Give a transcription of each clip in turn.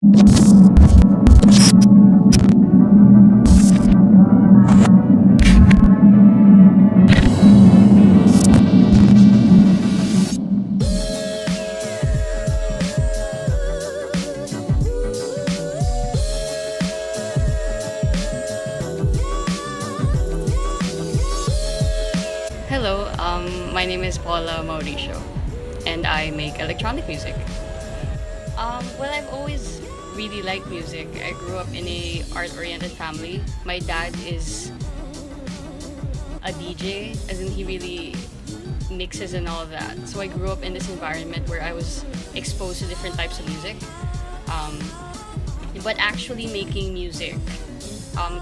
Hello, my name is Paula Mauricio, and I make electronic music. Well, I've always really liked music. I grew up in a art-oriented family. My dad is a DJ, as in he really mixes and all of that. So I grew up in this environment where I was exposed to different types of music. Um, but actually making music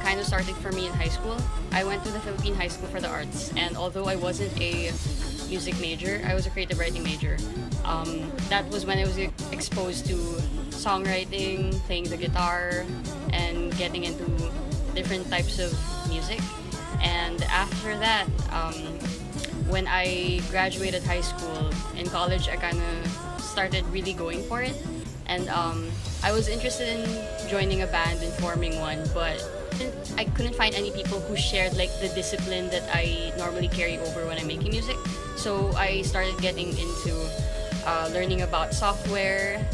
kind of started for me in high school. I went to the Philippine High School for the Arts, and although I wasn't a music major, I was a creative writing major. That was when I was exposed to songwriting, playing the guitar, and getting into different types of music. And after that, when I graduated high school, in college, I kind of started really going for it. And I was interested in joining a band and forming one, but I couldn't find any people who shared like the discipline that I normally carry over when I'm making music. So I started getting into learning about software,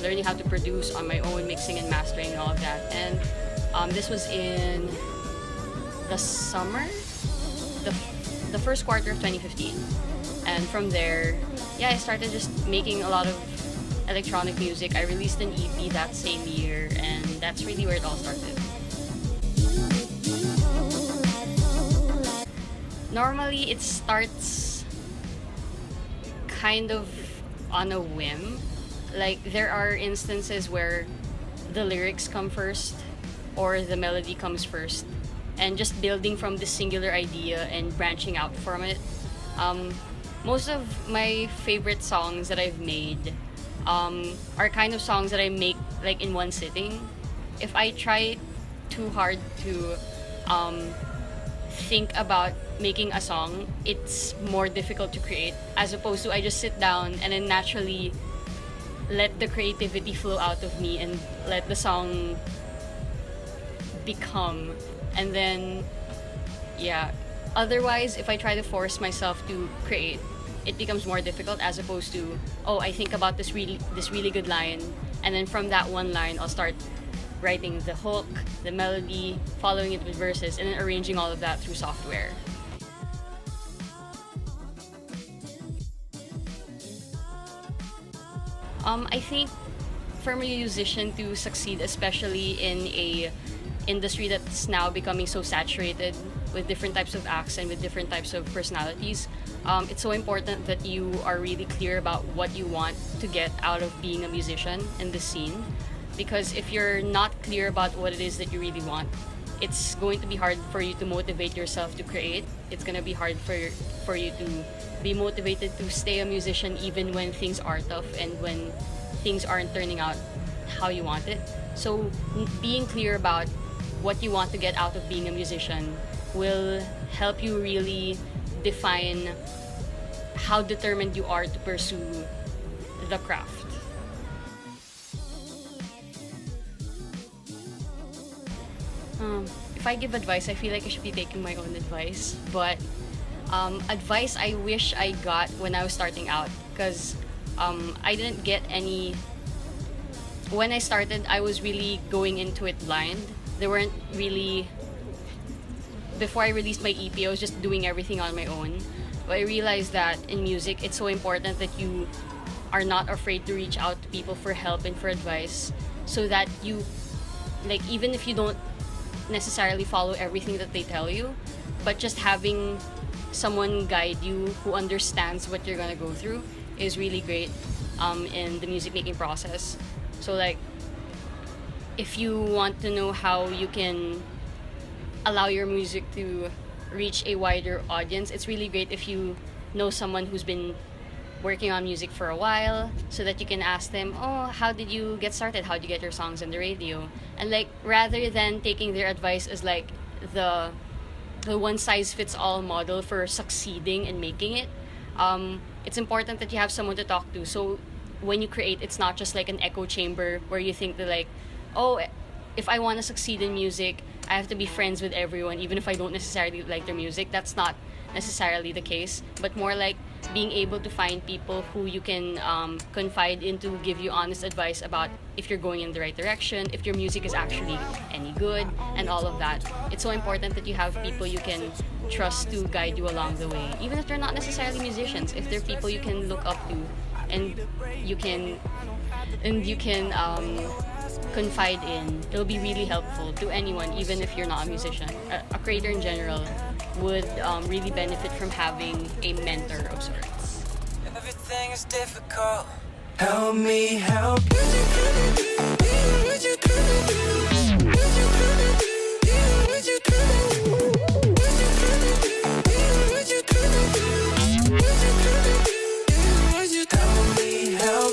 learning how to produce on my own, mixing and mastering and all of that. And this was in the summer, the, the first quarter of 2015. And from there, yeah, I started just making a lot of electronic music. I released an EP that same year, and that's really where it all started. Normally, it starts kind of on a whim. Like, there are instances where the lyrics come first or the melody comes first, and just building from this singular idea and branching out from it. Most of my favorite songs that I've made are kind of songs that I make like in one sitting. If I try too hard to think about making a song, it's more difficult to create, as opposed to I just sit down and then naturally let the creativity flow out of me and let the song become. And then, yeah. Otherwise, if I try to force myself to create, it becomes more difficult, as opposed to, oh, I think about this really good line, and then from that one line I'll start writing the hook, the melody, following it with verses, and then arranging all of that through software. I think for a musician to succeed, especially in a industry that's now becoming so saturated with different types of acts and with different types of personalities, it's so important that you are really clear about what you want to get out of being a musician in the scene. Because if you're not clear about what it is that you really want, it's going to be hard for you to motivate yourself to create. It's going to be hard for you to be motivated to stay a musician even when things are tough and when things aren't turning out how you want it. So being clear about what you want to get out of being a musician will help you really define how determined you are to pursue the craft. If I give advice, I feel like I should be taking my own advice. But advice I wish I got when I was starting out, because I didn't get any. When I started, I was really going into it blind. There weren't really. Before I released my EP, I was just doing everything on my own. But I realized that in music, it's so important that you are not afraid to reach out to people for help and for advice, so that you, like, even if you don't necessarily follow everything that they tell you, but just having someone guide you who understands what you're gonna go through is really great in the music making process. So, like, if you want to know how you can allow your music to reach a wider audience, it's really great if you know someone who's been working on music for a while, so that you can ask them, oh, how did you get started? How did you get your songs on the radio? And, like, rather than taking their advice as like the one size fits all model for succeeding and making it, it's important that you have someone to talk to. So when you create, it's not just like an echo chamber where you think that like, oh, if I want to succeed in music, I have to be friends with everyone, even if I don't necessarily like their music. That's not necessarily the case, but more like being able to find people who you can confide in to give you honest advice about if you're going in the right direction, if your music is actually any good, and all of that. It's so important that you have people you can trust to guide you along the way, even if they're not necessarily musicians. If they're people you can look up to, and you can confide in, it'll be really helpful to anyone, even if you're not a musician. A creator in general would really benefit from having a mentor of sorts. Everything is difficult. Help me help you.